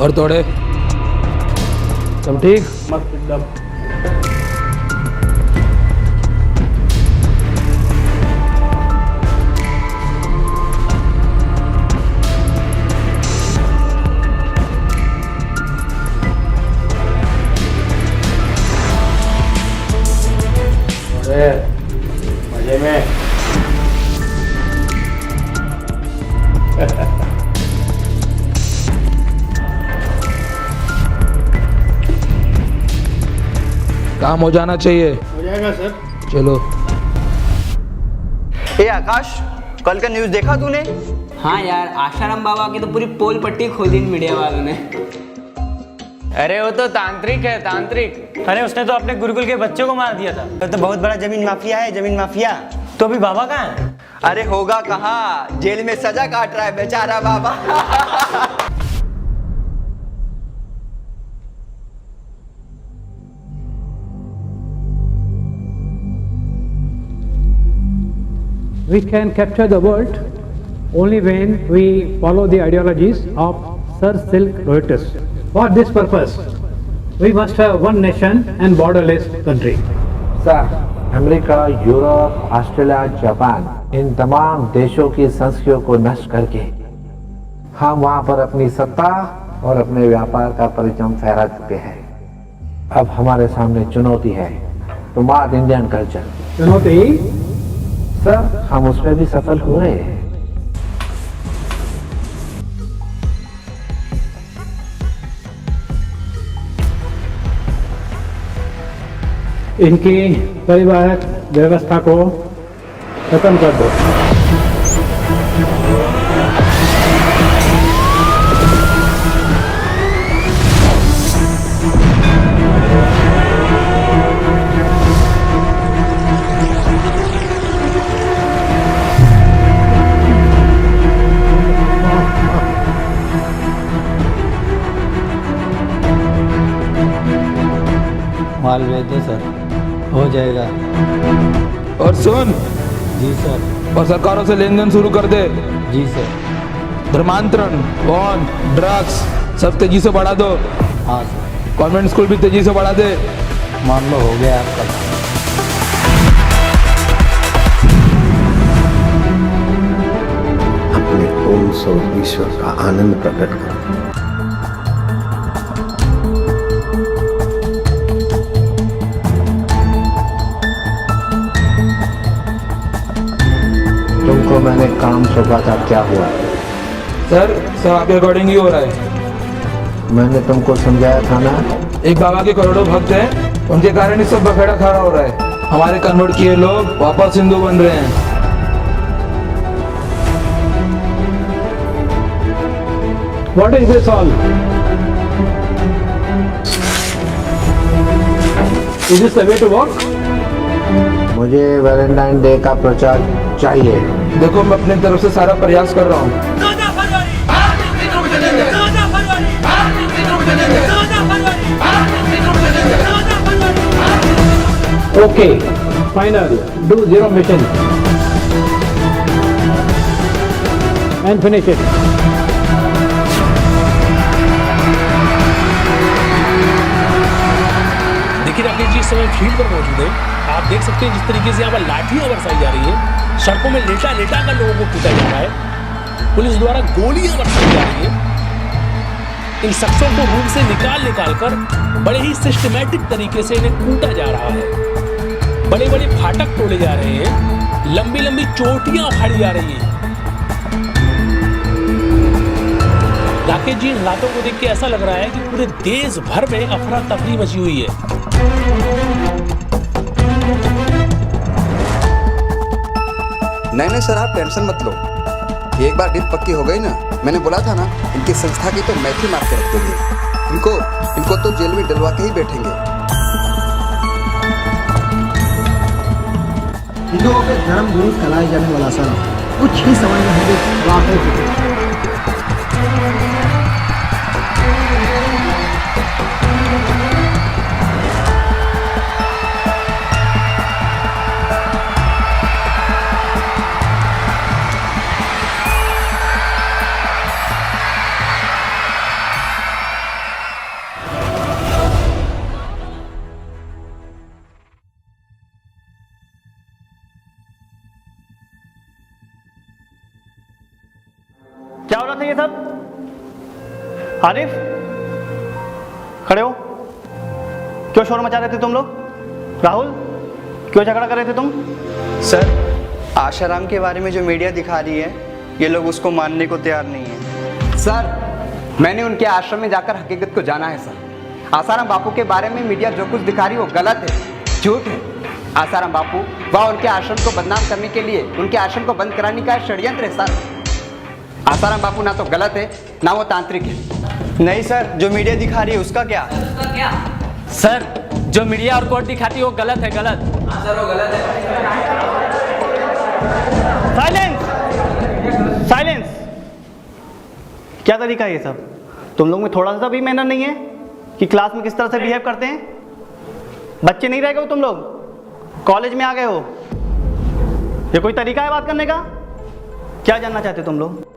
और थोड़े सब ठीक। मस्त एकदम। मजे में। काम हो जाना चाहिए। हो जाएगा सर। चलो। ए आकाश, कल का न्यूज़ देखा तूने? हाँ यार, आशाराम बाबा की तो पूरी पोल पट्टी खोल दी मीडिया वालों ने। अरे वो तो तांत्रिक है, तांत्रिक। अरे उसने तो अपने गुरुकुल के बच्चों को मार दिया था। तो बहुत बड़ा जमीन माफिया है, जमीन माफिया। तो अभी बाबा कहाँ है? अरे होगा कहाँ, जेल में सजा काट रहा है बेचारा बाबा। We can capture the world only when we follow the ideologies of Sir Silk Reuter. For this purpose, we must have one nation and borderless country. Sir, America, Europe, Australia, Japan, इन तमाम देशों की संस्कृतियों को नष्ट करके हम वहां पर अपनी सत्ता और अपने व्यापार का परचम फहरा चुके हैं। अब हमारे सामने चुनौती है, तो नॉर्थ इंडियन कल्चर। चुनौती? सर, हम उसमें भी सफल हुए। इनकी परिवारक व्यवस्था को खत्म कर दो। माल भेज दो सर, हो जाएगा। और सुन। जी सर। और सरकारों से लेन देन शुरू कर दे। जी सर। धर्मांतरण, बॉन्ड, ड्रग्स सब तेजी से बढ़ा दो। हाँ सर। कॉन्वेंट स्कूल भी तेजी से बढ़ा दे। मान लो हो गया आपका। अपने ओम स्वरूप ईश्वर का आनंद प्रकट करो। तुमको मैंने काम सौंपा था, क्या हुआ? सर, सब आपके अकॉर्डिंग ही हो रहा है। मैंने तुमको समझाया था ना। एक बाबा के करोड़ों भक्त हैं, उनके कारण ही सब बखेड़ा खड़ा हो रहा है। हमारे कन्वर्ट किए लोग वापस हिंदू बन रहे हैं। What is this all? Is this the way to work? मुझे वैलेंटाइन डे का प्रचार चाहिए। देखो, मैं अपनी तरफ से सारा प्रयास कर रहा हूँ। Okay, final. Do zero mission and finish it. देखिए राकेश जी, इस समय फील्ड पर मौजूद है। आप देख सकते हैं जिस तरीके से यहाँ पर लाठियां बरसाई जा रही है, सड़कों में लेटा लेटा कर लोगों को पीटा जा रहा है, पुलिस द्वारा गोलियां बरसाई जा रही है। इन शख्सों को रूम से निकाल कर बड़े ही सिस्टमैटिक तरीके से इन्हें कूटा जा रहा है। बड़े बड़े फाटक तोड़े जा रहे हैं, लंबी लंबी चोटियां उखाड़ी जा रही हैं। राकेश जी, इन हालातों को देख के ऐसा लग रहा है कि पूरे देश भर में अफरा तफरी मची हुई है। नहीं सर, आप टेंशन मत लो। एक बार डील पक्की हो गई ना, मैंने बोला था ना, इनकी संस्था की तो मैथी मार के रख देंगे। इनको तो जेल में डलवा के ही बैठेंगे। हिंदुओं के धर्म गुरु कहलाए जाने वाला सर कुछ ही समय में हमें वाकई क्या हो रहा था ये सब? आरिफ, खड़े हो। क्यों शोर मचा रहे थे तुम लोग? राहुल, क्यों झगड़ा कर रहे थे तुम? सर, आशाराम के बारे में जो मीडिया दिखा रही है, ये लोग उसको मानने को तैयार नहीं है। सर, मैंने उनके आश्रम में जाकर हकीकत को जाना है सर। आसाराम बापू के बारे में मीडिया जो कुछ दिखा रही है वो गलत है, झूठ है। आसाराम बापू वह उनके आश्रम को बदनाम करने के लिए उनके आश्रम को बंद कराने का षड्यंत्र है सर। आसाराम बापू ना तो गलत है ना वो तांत्रिक है। नहीं सर, जो मीडिया दिखा रही है उसका क्या? सर, जो मीडिया और कोर्ट दिखाती है वो गलत है, गलत। सर, वो गलत है। Silence, silence. क्या तरीका है ये सब? तुम लोग में थोड़ा सा भी मैनर नहीं है कि क्लास में किस तरह से बिहेव करते हैं? बच्चे नहीं रह गए हो तुम लोग, कॉलेज में आ गए हो। ये कोई तरीका है बात करने का? क्या जानना चाहते हो तुम लोग?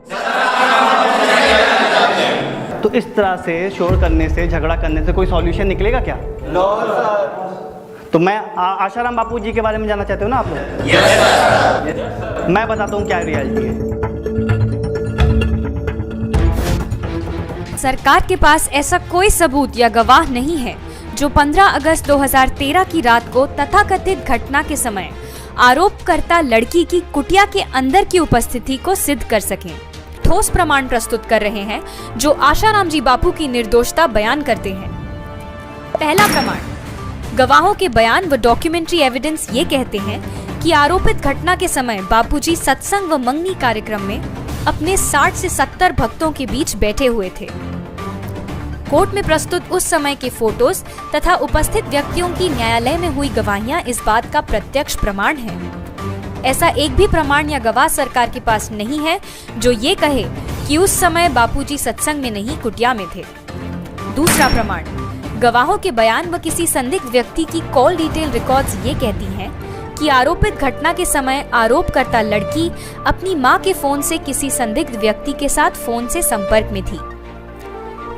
तो इस तरह से शोर करने से, झगड़ा करने से कोई सॉल्यूशन निकलेगा क्या? No sir. तो मैं आशाराम बापू जी के बारे में जानना चाहते हो ना आप लोग? यस। मैं बताता हूँ क्या रियलिटी है। सरकार के पास ऐसा कोई सबूत या गवाह नहीं है जो 15 अगस्त 2013 की रात को तथाकथित घटना के समय आरोपकर्ता लड़की की कुटिया के अंदर की उपस्थिति को सिद्ध कर सकें। ठोस प्रमाण प्रस्तुत कर रहे हैं जो आशाराम जी बापू की निर्दोषता बयान करते हैं। पहला प्रमाण, गवाहों के बयान व डॉक्यूमेंट्री एविडेंस ये कहते हैं कि आरोपित घटना के समय बापूजी सत्संग व मंगनी कार्यक्रम में अपने 60 से 70 भक्तों के बीच बैठे हुए थे। कोर्ट में प्रस्तुत उस समय के फोटोज तथा उपस्थित व्यक्तियों की न्यायालय में हुई गवाहियां इस बात का प्रत्यक्ष प्रमाण है। ऐसा एक भी प्रमाण या गवाह सरकार के पास नहीं है जो ये कहे कि उस समय बापूजी सत्संग में नहीं कुटिया में थे। दूसरा प्रमाण, गवाहों के बयान व किसी संदिग्ध व्यक्ति की कॉल डिटेल रिकॉर्ड्स ये कहती हैं कि आरोपित घटना के समय आरोपकर्ता लड़की अपनी मां के फोन से किसी संदिग्ध व्यक्ति के साथ फोन से संपर्क में थी।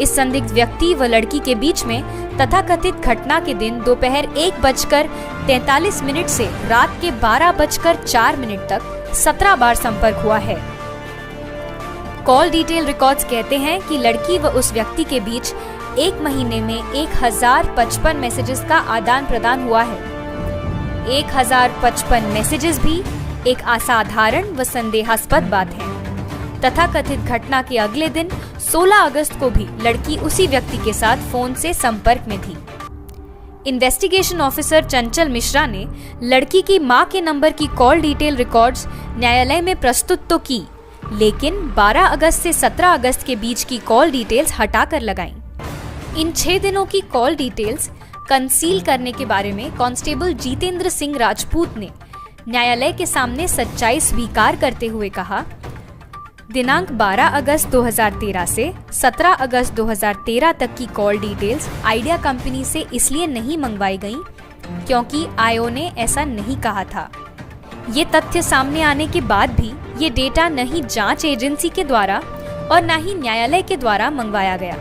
इस संदिग्ध व्यक्ति व लड़की के बीच में तथाकथित घटना के दिन दोपहर 1:43 से रात के 12:04 तक 17 बार संपर्क हुआ है। कॉल डिटेल रिकॉर्ड्स कहते हैं कि लड़की व उस व्यक्ति के बीच एक महीने में 1055 मैसेजेस का आदान प्रदान हुआ है। 1055 मैसेजेस भी एक असाधारण व संदेहास्पद बात है। तथाकथित घटना के अगले दिन 16 अगस्त को भी लड़की उसी व्यक्ति के साथ फोन से संपर्क में थी। इन्वेस्टिगेशन ऑफिसर चंचल मिश्रा ने लड़की की मां के नंबर की कॉल डिटेल रिकॉर्ड्स न्यायालय में प्रस्तुत तो की, लेकिन 12 अगस्त से 17 अगस्त के बीच की कॉल डिटेल्स हटाकर लगाईं। इन 6 दिनों की कॉल डिटेल्स कंसील करने के बारे में कांस्टेबल जितेंद्र सिंह राजपूत ने न्यायालय के सामने सच्चाई स्वीकार करते हुए कहा, दिनांक 12 अगस्त 2013 से 17 अगस्त 2013 तक की कॉल डिटेल्स आइडिया कंपनी से इसलिए नहीं मंगवाई गईं क्योंकि आईओ ने ऐसा नहीं कहा था। ये तथ्य सामने आने के बाद भी ये डेटा न ही जांच एजेंसी के द्वारा और न ही न्यायालय के द्वारा मंगवाया गया।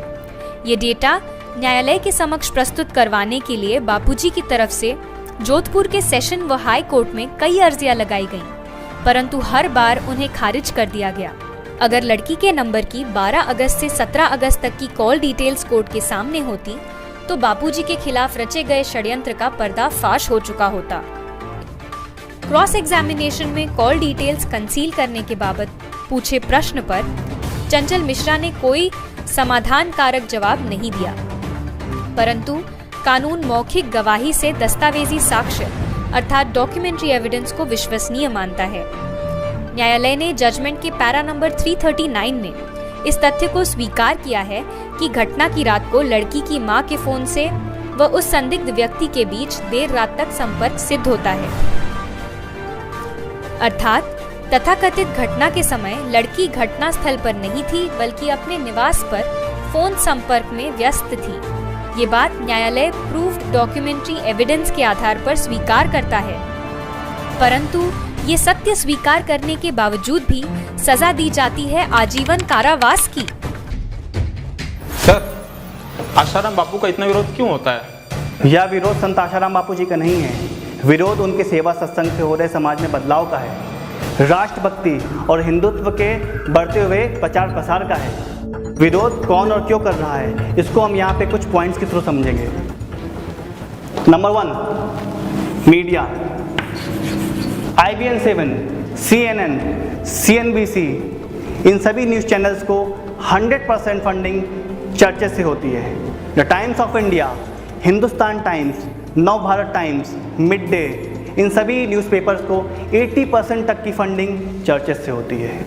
ये डेटा न्यायालय के समक्ष प्रस्तुत करवाने के लिए बापूजी की तरफ से जोधपुर के सेशन व हाई कोर्ट में कई अर्जियां लगाई गईं, परंतु हर बार उन्हें खारिज कर दिया गया। अगर लड़की के नंबर की 12 अगस्त से 17 अगस्त तक की कॉल डिटेल्स कोर्ट के सामने होती तो बापूजी के खिलाफ रचे गए षड्यंत्र का पर्दाफाश हो चुका होता। क्रॉस एग्जामिनेशन में कॉल डिटेल्स कंसील करने के बाबत पूछे प्रश्न पर चंचल मिश्रा ने कोई समाधान कारक जवाब नहीं दिया, परंतु कानून मौखिक गवाही से दस्तावेजी साक्ष्य अर्थात डॉक्यूमेंट्री एविडेंस को विश्वसनीय मानता है। न्यायालय ने जजमेंट के पैरा नंबर 339 में इस तथ्य को स्वीकार किया है कि घटना की रात को लड़की की मां के फोन से व उस संदिग्ध व्यक्ति के बीच देर रात तक संपर्क सिद्ध होता है, अर्थात तथाकथित घटना के समय लड़की घटना स्थल पर नहीं थी बल्कि अपने निवास पर फोन संपर्क में व्यस्त थी। ये बात न्यायालय प्रूव्ड डॉक्यूमेंट्री एविडेंस के आधार पर स्वीकार करता है, परंतु ये सत्य स्वीकार करने के बावजूद भी सजा दी जाती है आजीवन कारावास की। सर, आशाराम बापू का इतना विरोध क्यों होता है? यह विरोध संत आशाराम बापू जी का नहीं है, विरोध उनके सेवा सत्संग से हो रहे समाज में बदलाव का है। राष्ट्रभक्ति और हिंदुत्व के बढ़ते हुए प्रचार प्रसार का है। विरोध कौन और क्यों कर रहा है, इसको हम यहाँ पे कुछ पॉइंट्स के थ्रू समझेंगे। Number 1, media. IBN7, CNN, CNBC, इन सभी न्यूज़ चैनल्स को 100% फंडिंग चर्चेस से होती है। The times of India, Hindustan times, नव भारत टाइम्स, मिड डे, इन सभी न्यूज़पेपर्स को 80% तक की फंडिंग चर्चेस से होती है।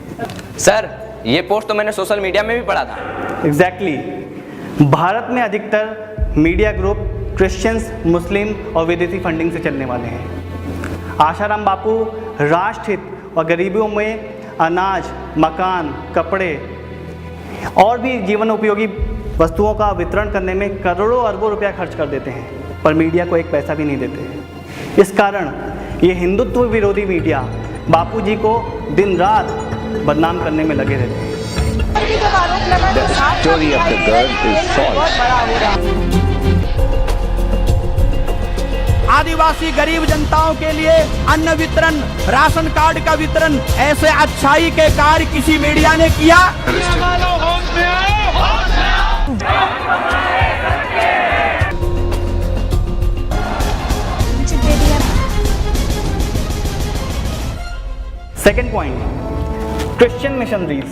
सर, ये पोस्ट तो मैंने सोशल मीडिया में भी पढ़ा था। एग्जैक्टली। भारत में अधिकतर मीडिया ग्रुप क्रिश्चियंस, मुस्लिम और विदेशी फंडिंग से चलने वाले हैं। आशाराम बापू राष्ट्रहित और गरीबों में अनाज, मकान, कपड़े और भी जीवन उपयोगी वस्तुओं का वितरण करने में करोड़ों अरबों रुपया खर्च कर देते हैं, पर मीडिया को एक पैसा भी नहीं देते हैं। इस कारण ये हिंदुत्व विरोधी मीडिया बापू जी को दिन रात बदनाम करने में लगे रहते हैं। आदिवासी गरीब जनताओं के लिए अन्न वितरण, राशन कार्ड का वितरण, ऐसे अच्छाई के कार्य किसी मीडिया ने किया? Second point, Christian missionaries.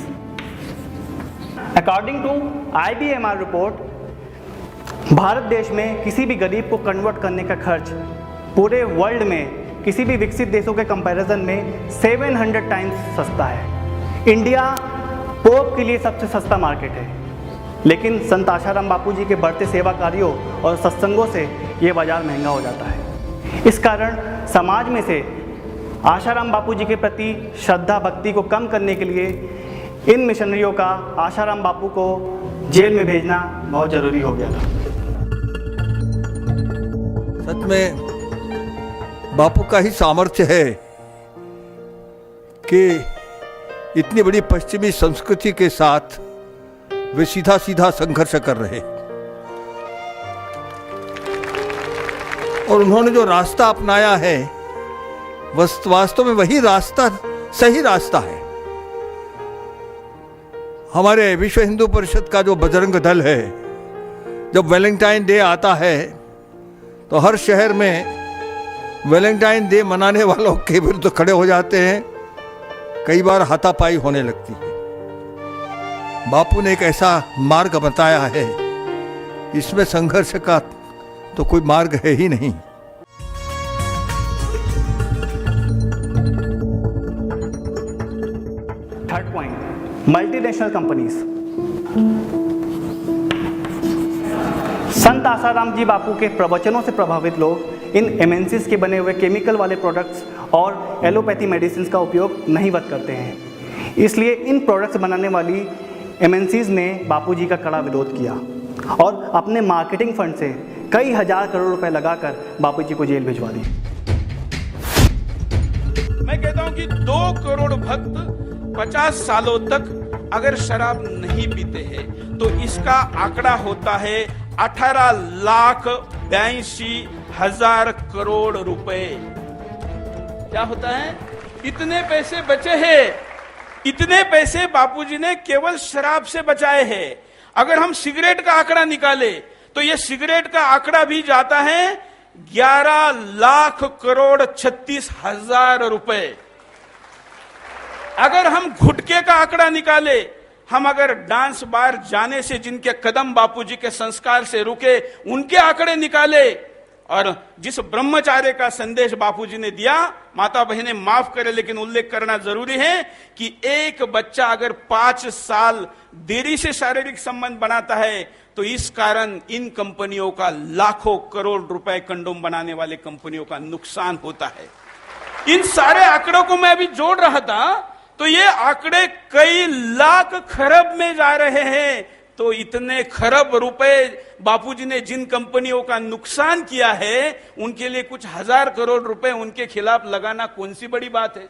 According to IBMR report, Bharat देश में किसी भी गरीब को कन्वर्ट करने का खर्च पूरे वर्ल्ड में किसी भी विकसित देशों के कंपैरिजन में 700 टाइम्स सस्ता है। इंडिया पोप के लिए सबसे सस्ता मार्केट है, लेकिन संत आशाराम बापू जी के बढ़ते सेवा कार्यों और सत्संगों से ये बाजार महंगा हो जाता है। इस कारण समाज में से आशाराम बापू जी के प्रति श्रद्धा भक्ति को कम करने के लिए इन मिशनरियों का आशाराम बापू को जेल में भेजना बहुत ज़रूरी हो गया था। सच में बापू का ही सामर्थ्य है कि इतनी बड़ी पश्चिमी संस्कृति के साथ वे सीधा सीधा संघर्ष कर रहे, और उन्होंने जो रास्ता अपनाया है वास्तव में वही रास्ता सही रास्ता है। हमारे विश्व हिंदू परिषद का जो बजरंग दल है, जब वैलेंटाइन डे आता है तो हर शहर में वैलेंटाइन डे मनाने वालों के विरुद्ध खड़े हो जाते हैं। कई बार हाथापाई होने लगती है। बापू ने एक ऐसा मार्ग बताया है, इसमें संघर्ष का तो कोई मार्ग है ही नहीं। Third point, multinational companies. संत आसाराम जी बापू के प्रवचनों से प्रभावित लोग इन एमएनसीज के बने हुए केमिकल वाले प्रोडक्ट्स और एलोपैथी मेडिसिन का उपयोग नहीं वत करते हैं। इसलिए इन प्रोडक्ट्स बनाने वाली एमएनसीज ने बापू जी का कड़ा विरोध किया और अपने मार्केटिंग फंड से कई हजार करोड़ रुपए लगाकर बापू जी को जेल भिजवा दिए। मैं कहता हूं कि 2 करोड़ भक्त 50 सालों तक अगर शराब नहीं पीते हैं तो इसका आंकड़ा होता है 18,82,000 करोड़ रुपए। क्या होता है? इतने पैसे बचे हैं। इतने पैसे बापूजी ने केवल शराब से बचाए हैं। अगर हम सिगरेट का आंकड़ा निकाले तो यह सिगरेट का आंकड़ा भी जाता है 11,36,36,000 रुपए। अगर हम गुटखे का आंकड़ा निकाले, हम अगर डांस बार जाने से जिनके कदम बापूजी के संस्कार से रुके उनके आंकड़े निकाले, और जिस ब्रह्मचार्य का संदेश बापूजी ने दिया, माता बहनें माफ करें लेकिन उल्लेख करना जरूरी है कि एक बच्चा अगर 5 साल देरी से शारीरिक संबंध बनाता है तो इस कारण इन कंपनियों का लाखों करोड़ रुपए कंडोम बनाने वाले कंपनियों का नुकसान होता है। इन सारे आंकड़ों को मैं अभी जोड़ रहा था तो ये आंकड़े कई लाख खरब में जा रहे हैं। तो इतने खरब रुपए बापूजी ने जिन कंपनियों का नुकसान किया है उनके लिए कुछ हजार करोड़ रुपए उनके खिलाफ लगाना कौन सी बड़ी बात है?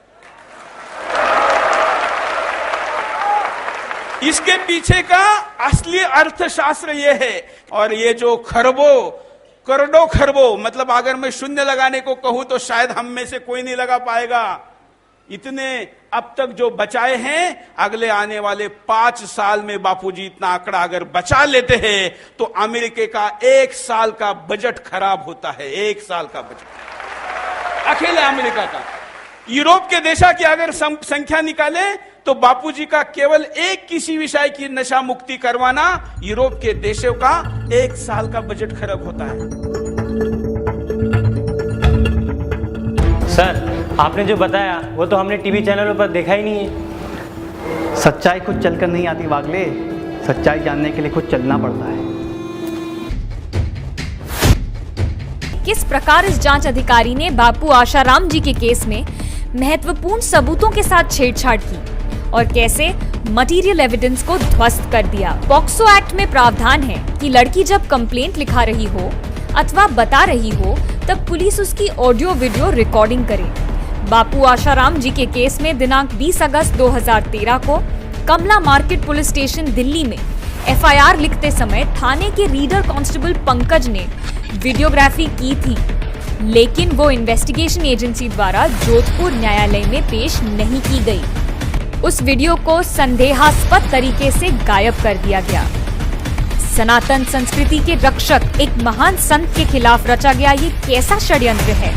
इसके पीछे का असली अर्थशास्त्र ये है। और ये जो खरबों करोड़ों खरबों, मतलब अगर मैं शून्य लगाने को कहूं तो शायद हम में से कोई नहीं लगा पाएगा। इतने अब तक जो बचाए हैं, अगले आने वाले 5 साल में बापूजी इतना आंकड़ा अगर बचा लेते हैं तो अमेरिका का 1 साल का बजट खराब होता है। 1 साल का बजट अकेले अमेरिका का। यूरोप के देशों की अगर संख्या निकाले तो बापूजी का केवल एक किसी विषय की नशा मुक्ति करवाना यूरोप के देशों का 1 साल का बजट खराब होता है। सर, आपने जो बताया वो तो हमने टीवी चैनलों पर देखा ही नहीं है। सच्चाई खुद चलकर नहीं आती वागले, सच्चाई जानने के लिए खुद चलना पड़ता है। किस प्रकार इस जांच अधिकारी ने बापू आशाराम जी के केस में महत्वपूर्ण सबूतों के साथ छेड़छाड़ की और कैसे मटेरियल एविडेंस को ध्वस्त कर दिया। पॉक्सो एक्ट में प्रावधान है कि लड़की जब कंप्लेंट लिखा रही हो अथवा बता रही हो तब पुलिस उसकी ऑडियो वीडियो रिकॉर्डिंग करे। बापू आशाराम जी के केस में दिनांक 20 अगस्त 2013 को कमला मार्केट पुलिस स्टेशन दिल्ली में एफआईआर लिखते समय थाने के रीडर कांस्टेबल पंकज ने वीडियोग्राफी की थी, लेकिन वो इन्वेस्टिगेशन एजेंसी द्वारा जोधपुर न्यायालय में पेश नहीं की गई। उस वीडियो को संदेहास्पद तरीके से गायब कर दिया गया। सनातन संस्कृति के रक्षक एक महान संत के खिलाफ रचा गया ये कैसा षड्यंत्र है।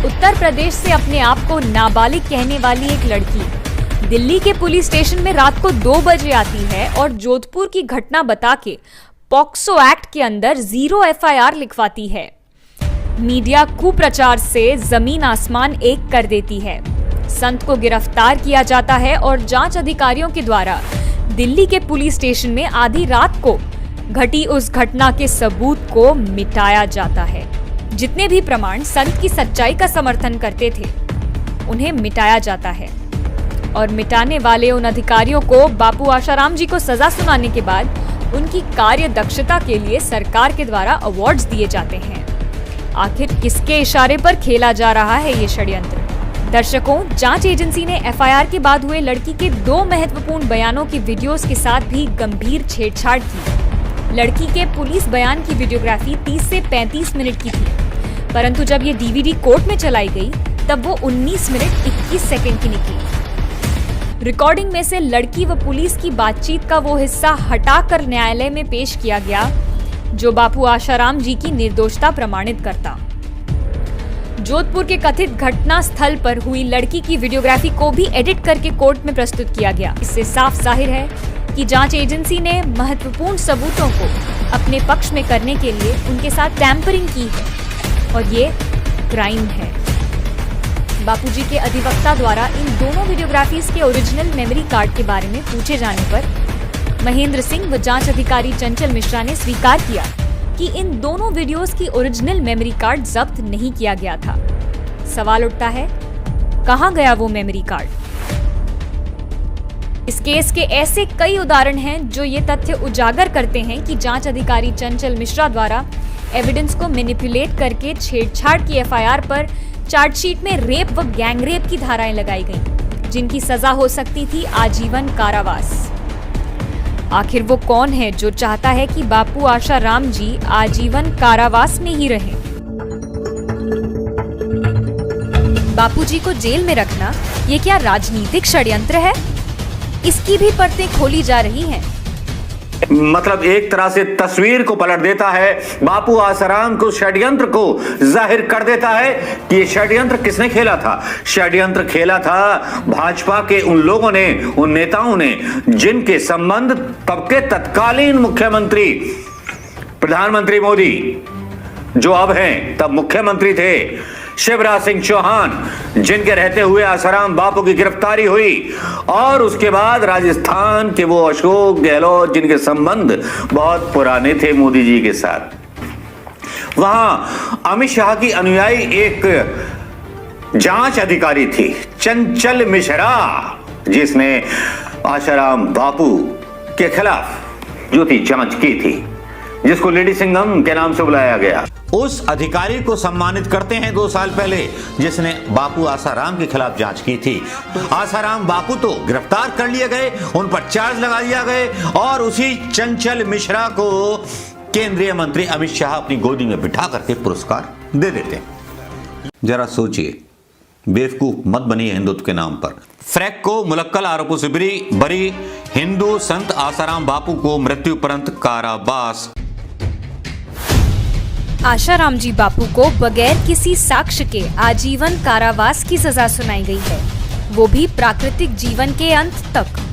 उत्तर प्रदेश से अपने आप को नाबालिग कहने वाली एक लड़की दिल्ली के पुलिस स्टेशन में रात को 2 बजे आती है और जोधपुर की घटना बता के पॉक्सो एक्ट के अंदर 0 एफआईआर लिखवाती है। मीडिया कुप्रचार से जमीन आसमान एक कर देती है। संत को गिरफ्तार किया जाता है और जांच अधिकारियों के द्वारा दिल्ली के पुलिस स्टेशन में आधी रात को घटी उस घटना के सबूत को मिटाया जाता है। जितने भी प्रमाण संत की सच्चाई का समर्थन करते थे उन्हें मिटाया जाता है और मिटाने वाले उन अधिकारियों को बापू आशाराम जी को सजा सुनाने के बाद उनकी कार्य दक्षता के लिए सरकार के द्वारा अवार्ड्स दिए जाते हैं। आखिर किसके इशारे पर खेला जा रहा है ये षड्यंत्र? दर्शकों, जांच एजेंसी ने एफआईआर के बाद हुए लड़की के 2 महत्वपूर्ण बयानों की वीडियोस के साथ भी गंभीर छेड़छाड़ की। लड़की के पुलिस बयान की वीडियोग्राफी 30 से 35 मिनट की थी, परंतु जब ये डीवीडी कोर्ट में चलाई गई तब वो 19 मिनट 21 सेकंड की निकली। रिकॉर्डिंग में से लड़की व पुलिस की बातचीत का वो हिस्सा हटाकर न्यायालय में पेश किया गया जो बापू आशाराम जी की निर्दोषता प्रमाणित करता। जोधपुर के कथित घटना स्थल पर हुई लड़की की वीडियोग्राफी को भी एडिट करके कोर्ट में प्रस्तुत किया गया। इससे साफ जाहिर है कि जांच एजेंसी ने महत्वपूर्ण सबूतों को अपने पक्ष में करने के लिए उनके साथ टैंपरिंग की है और ये क्राइम है। बापूजी के अधिवक्ता द्वारा इन दोनों वीडियोग्राफीज के ओरिजिनल मेमोरी कार्ड के बारे में पूछे जाने पर महेंद्र सिंह व जांच अधिकारी चंचल मिश्रा ने स्वीकार किया कि इन दोनों वीडियोस की ओरिजिनल मेमोरी कार्ड जब्त नहीं किया गया था। सवाल उठता है, कहां गया वो मेमोरी कार्ड? इस केस के ऐसे कई उदाहरण हैं जो ये तथ्य उजागर करते हैं कि जांच अधिकारी चंचल मिश्रा द्वारा एविडेंस को मैनिपुलेट करके छेड़छाड़ की एफआईआर पर चार्जशीट में रेप व गैंगरेप की धाराएं लगाई गईं, जिनकी सजा हो सकती थी आजीवन कारावास। आखिर वो कौन है जो चाहता है कि बापू आशाराम जी आजीवन कारावास में ही रहें? बापूजी को जेल में रखना ये क्या राजनीतिक षड्यंत्र है? इसकी भी परतें खोली जा रही हैं। मतलब एक तरह से तस्वीर को पलट देता है, बापू आसाराम को षड्यंत्र को जाहिर कर देता है कि ये षड्यंत्र किसने खेला था। षड्यंत्र खेला था भाजपा के उन लोगों ने, उन नेताओं ने जिनके संबंध तब के तत्कालीन मुख्यमंत्री प्रधानमंत्री मोदी, जो अब हैं तब मुख्यमंत्री थे, शिवराज सिंह चौहान, जिनके रहते हुए आसाराम बापू की गिरफ्तारी हुई, और उसके बाद राजस्थान के वो अशोक गहलोत, जिनके संबंध बहुत पुराने थे मोदी जी के साथ। वहां अमित शाह की अनुयायी एक जांच अधिकारी थी चंचल मिश्रा, जिसने आसाराम बापू के खिलाफ जो थी जांच की थी, जिसको लेडी सिंघम के नाम से बुलाया गया। उस अधिकारी को सम्मानित करते हैं 2 साल पहले, जिसने बापू आसाराम के खिलाफ जांच की थी। आसाराम बापू तो गिरफ्तार कर लिए गए, उन पर चार्ज लगा दिया गए, और उसी चंचल मिश्रा को केंद्रीय मंत्री अमित शाह अपनी गोदी में बिठा करके पुरस्कार दे देते। जरा सोचिए, बेवकूफ मत बनिए हिंदुत्व के नाम पर। फ्रैक को मुलक्कल आरोपों से बरी हिंदू संत आसाराम बापू को मृत्युपरंत कारावास। आशाराम जी बापू को बगैर किसी साक्ष्य के आजीवन कारावास की सजा सुनाई गई है, वो भी प्राकृतिक जीवन के अंत तक।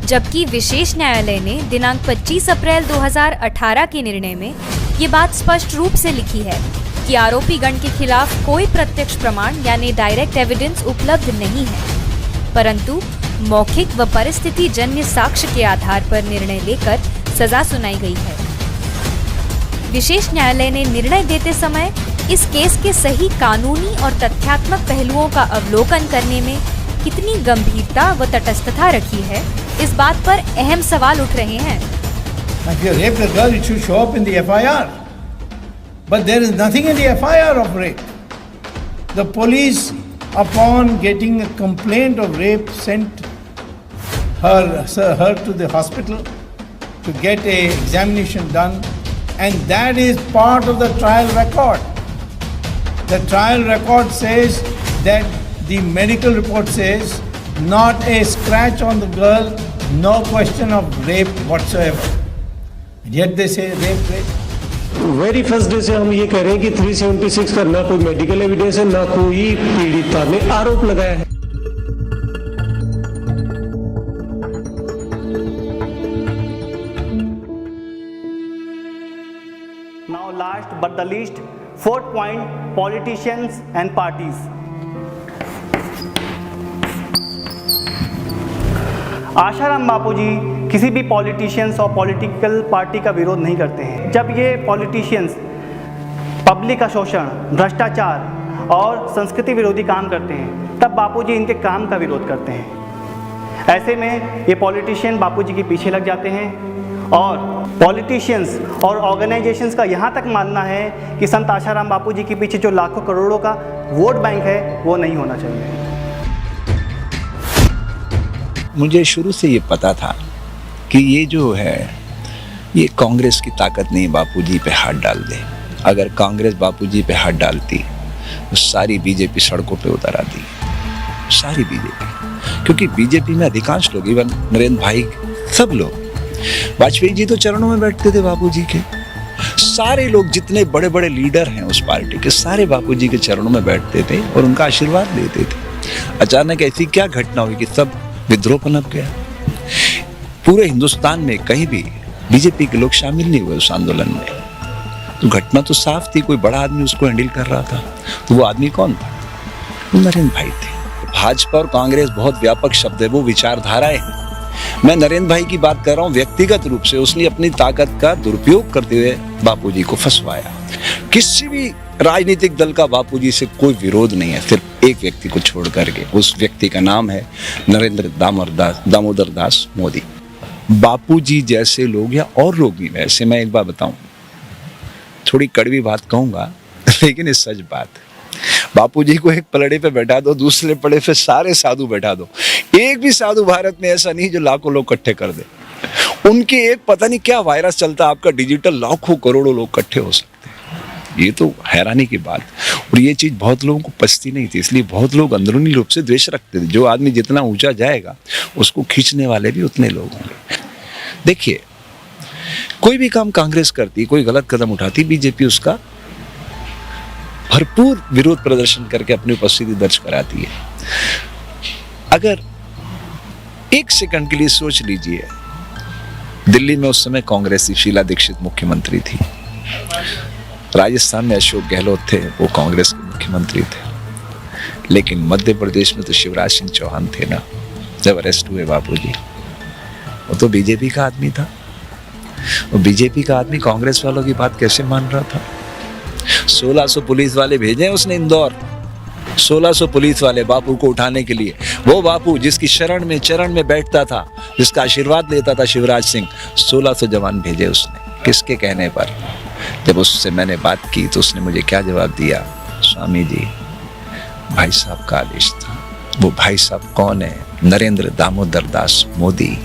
जबकि विशेष न्यायालय ने दिनांक 25 अप्रैल 2018 के निर्णय में ये बात स्पष्ट रूप से लिखी है कि आरोपी गण के खिलाफ कोई प्रत्यक्ष प्रमाण यानी डायरेक्ट एविडेंस उपलब्ध नहीं है, परंतु मौखिक व परिस्थिति जन्य साक्ष्य के आधार पर निर्णय लेकर सजा सुनाई गई है। विशेष न्यायालय ने निर्णय देते समय इस केस के सही कानूनी और तथ्यात्मक पहलुओं का अवलोकन करने में कितनी गंभीरता व तटस्थता रखी है, इस बात पर अहम सवाल उठ रहे हैं। If you rape a girl, it should show up in the FIR. But there is nothing in the FIR of rape. The police, upon getting a complaint of rape, sent her to the hospital to get a examination done, and that is part of the trial record. The trial record says that the medical report says not a scratch on the girl, no question of rape whatsoever. Yet they say rape. Very first day से हम ये कह रहे हैं कि 376 का ना कोई मेडिकल एविडेंस है, ना कोई पीड़िता ने आरोप लगाया है। Now last but the least, fourth point, politicians and parties. Asaram बापू जी किसी भी पॉलिटिशियंस और पॉलिटिकल पार्टी का विरोध नहीं करते हैं। जब ये पॉलिटिशियंस पब्लिक का शोषण, भ्रष्टाचार और संस्कृति विरोधी काम करते हैं, तब बापू जी इनके काम का विरोध करते हैं। ऐसे में ये पॉलिटिशियन बापू जी के पीछे लग जाते हैं और पॉलिटिशियंस और ऑर्गेनाइजेशंस का यहाँ तक मानना है कि संत आशाराम बापू जी के पीछे जो लाखों करोड़ों का वोट बैंक है वो नहीं होना चाहिए। मुझे शुरू से ये पता था कि ये जो है ये कांग्रेस की ताकत नहीं बापूजी पे हाथ डाल दे। अगर कांग्रेस बापूजी पे हाथ डालती तो सारी बीजेपी सड़कों पे उतर आती, सारी बीजेपी। क्योंकि बीजेपी में अधिकांश लोग, इवन नरेंद्र भाई, सब लोग, वाजपेयी जी तो चरणों में बैठते थे बापूजी के। सारे लोग जितने बड़े बड़े लीडर हैं उस पार्टी के, सारे बापूजी के चरणों में बैठते थे और उनका आशीर्वाद लेते थे। अचानक ऐसी क्या घटना हुई कि सब विद्रोह पनप गया। पूरे हिंदुस्तान में कहीं भी बीजेपी के लोग शामिल नहीं हुए उस आंदोलन में। तो घटना तो साफ थी, कोई बड़ा आदमी उसको हैंडल कर रहा था। तो वो आदमी कौन था? वो नरेंद्र भाई थे। भाजपा और कांग्रेस बहुत व्यापक शब्द है, वो विचारधाराएं हैं। मैं नरेंद्र भाई की बात कर रहा हूँ व्यक्तिगत रूप से। उसने अपनी ताकत का दुरुपयोग करते हुए बापूजी को फंसवाया। किसी भी राजनीतिक दल का बापूजी से कोई विरोध नहीं है, सिर्फ एक व्यक्ति को छोड़ करके। उस व्यक्ति का नाम है नरेंद्र दामोदर दास मोदी। बापूजी जैसे लोग या और लोग भी, वैसे मैं एक बात बताऊं, थोड़ी कड़वी बात कहूंगा लेकिन ये सच बात है। बापूजी को एक पलड़े पे बैठा दो, दूसरे पलड़े पे सारे साधु बैठा दो, एक भी साधु भारत में ऐसा नहीं जो लाखों लोग इकट्ठे कर दे। उनके एक पता नहीं क्या वायरस चलता है आपका, डिजिटल लाखों करोड़ों लोग इकट्ठे हो सकते हैं। ये तो हैरानी की बात। और ये चीज बहुत लोगों को पचती नहीं थी, इसलिए बहुत लोग अंदरूनी रूप से द्वेष रखते थे। जो आदमी जितना ऊंचा जाएगा उसको खींचने वाले भी उतने लोग होंगे। देखिए, कोई भी काम कांग्रेस करती, कोई गलत कदम उठाती, बीजेपी उसका भरपूर विरोध प्रदर्शन करके अपनी उपस्थिति दर्ज कराती है। अगर एक सेकंड के लिए सोच लीजिए, दिल्ली में उस समय कांग्रेस की शीला दीक्षित मुख्यमंत्री थी, राजस्थान में अशोक गहलोत थे, वो कांग्रेस के मुख्यमंत्री थे, लेकिन मध्य प्रदेश में तो शिवराज सिंह चौहान थे ना, जब अरेस्ट हुए बापूजी। वो तो बीजेपी का आदमी था। वो बीजेपी का आदमी कांग्रेस वालों की बात कैसे मान रहा था? 1600 पुलिस वाले भेजे उसने इंदौर, 1600 पुलिस वाले बापू को उठाने के लिए। वो बापू जिसकी चरण में बैठता था, जिसका आशीर्वाद लेता था शिवराज सिंह, 1600 जवान भेजे उसने। किसके कहने पर? जब उससे मैंने बात की तो उसने मुझे क्या जवाब दिया? स्वामी जी, भाई साहब का आदेश था। वो भाई साहब कौन है? नरेंद्र दामोदर दास मोदी।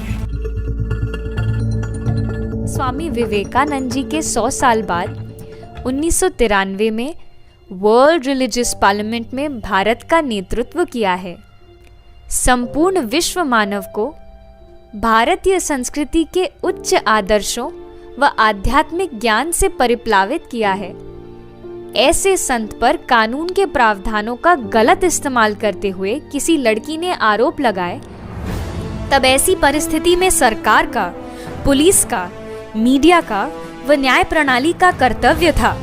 स्वामी विवेकानंद जी के 100 साल बाद 1993 में वर्ल्ड रिलीजियस पार्लियामेंट में भारत का नेतृत्व किया है। संपूर्ण विश्व मानव को भारतीय संस्कृति के उच्च आदर्शों व आध्यात्मिक ज्ञान से परिप्लावित किया है। ऐसे संत पर कानून के प्रावधानों का गलत इस्तेमाल करते हुए किसी लड़की ने आरोप लगाए, तब ऐसी परिस्थिति में सरकार का, पुलिस का, मीडिया का व न्याय प्रणाली का कर्तव्य था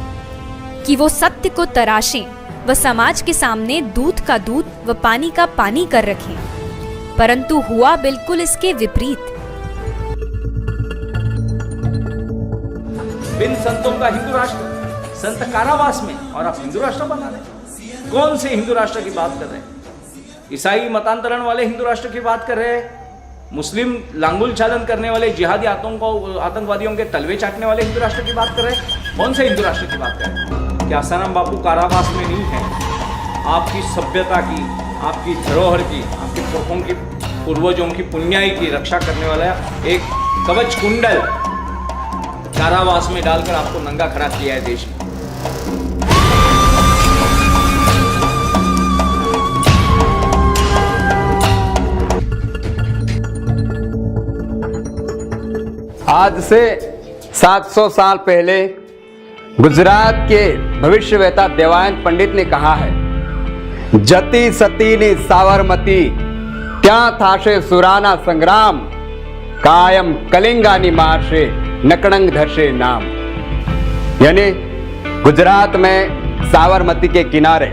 कि वो सत्य को तराशें व समाज के सामने दूध का दूध व पानी का पानी कर रखें, परंतु हुआ बिल्कुल इसके विपरीत। बिन संतों का हिंदू राष्ट्र, संत कारावास में, और आप हिंदू राष्ट्र बना रहे। कौन से हिंदू राष्ट्र की बात कर रहे हैं? ईसाई मतांतरण वाले हिंदू राष्ट्र की बात कर रहे हैं? मुस्लिम लांगुल चालन करने वाले जिहादी आतंकवादियों के तलवे चाटने वाले हिंदू राष्ट्र की बात कर रहे हैं? कौन से हिंदू राष्ट्र की बात कर रहे हैं? क्या आसाराम बापू कारावास में नहीं है? आपकी सभ्यता की, आपकी धरोहर की, आपके पुरखों की, पूर्वजों की पुण्याई की रक्षा करने वाला एक कवच कुंडल कारावास में डालकर आपको नंगा खड़ा किया है देश में। आज से 700 साल पहले गुजरात के भविष्यवेता देवायन पंडित ने कहा है, जति सती ने साबरमती क्या थाशे सुराना संग्राम, कायम कलिंगानी मार्शे नकड़ंग धर्षे नाम। यानी गुजरात में साबरमती के किनारे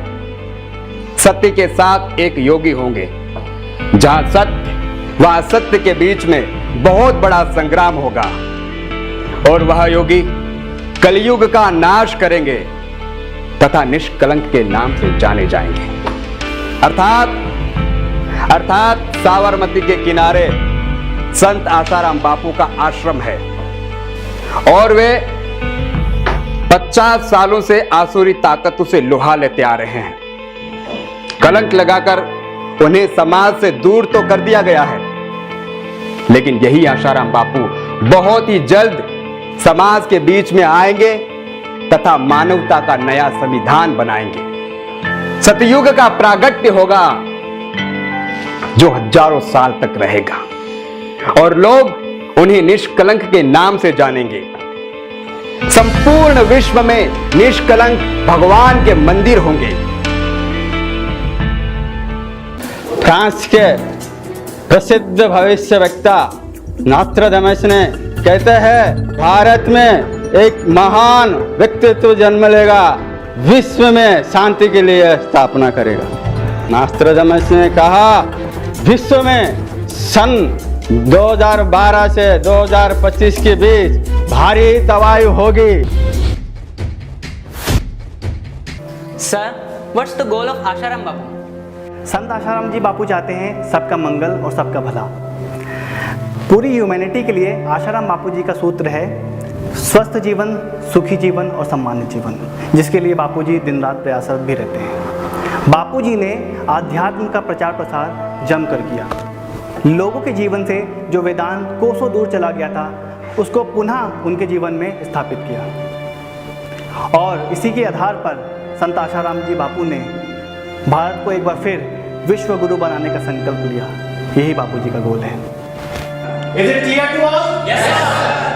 सत्य के साथ एक योगी होंगे, जहां सत्य व असत्य के बीच में बहुत बड़ा संग्राम होगा, और वह योगी कलयुग का नाश करेंगे तथा निष्कलंक के नाम से जाने जाएंगे। अर्थात साबरमती के किनारे संत आसाराम बापू का आश्रम है, और वे 50 सालों से आसुरी ताकतों से लुहा लेते आ रहे हैं। कलंक लगाकर उन्हें समाज से दूर तो कर दिया गया है, लेकिन यही आसाराम बापू बहुत ही जल्द समाज के बीच में आएंगे तथा मानवता का नया संविधान बनाएंगे। सतयुग का प्रागट्य होगा जो हजारों साल तक रहेगा, और लोग उन्हें निष्कलंक के नाम से जानेंगे। संपूर्ण विश्व में निष्कलंक भगवान के मंदिर होंगे। फ्रांस के प्रसिद्ध भविष्यवक्ता नॉस्ट्राडामस ने कहते हैं, भारत में एक महान व्यक्तित्व जन्म लेगा, विश्व में शांति के लिए स्थापना करेगा। नॉस्ट्राडामस ने कहा, विश्व में सन 2012 से 2025 के बीच भारी तबाही होगी। Sir, what's the goal of Asaram Bapu? संत आसाराम जी बापू चाहते हैं सबका मंगल और सबका भला। पूरी ह्यूमैनिटी के लिए आसाराम बापू जी का सूत्र है, स्वस्थ जीवन, सुखी जीवन और सम्मानित जीवन, जिसके लिए बापू जी दिन रात प्रयासरत भी रहते हैं। बापू जी ने आध्यात्म का प्रचार प्रसार जमकर किया। लोगों के जीवन से जो वेदांत कोसों दूर चला गया था, उसको पुनः उनके जीवन में स्थापित किया, और इसी के आधार पर संत आसाराम जी बापू ने भारत को एक बार फिर विश्व गुरु बनाने का संकल्प लिया। यही बापू जी का गोल है। Is it clear to all? Yes, sir.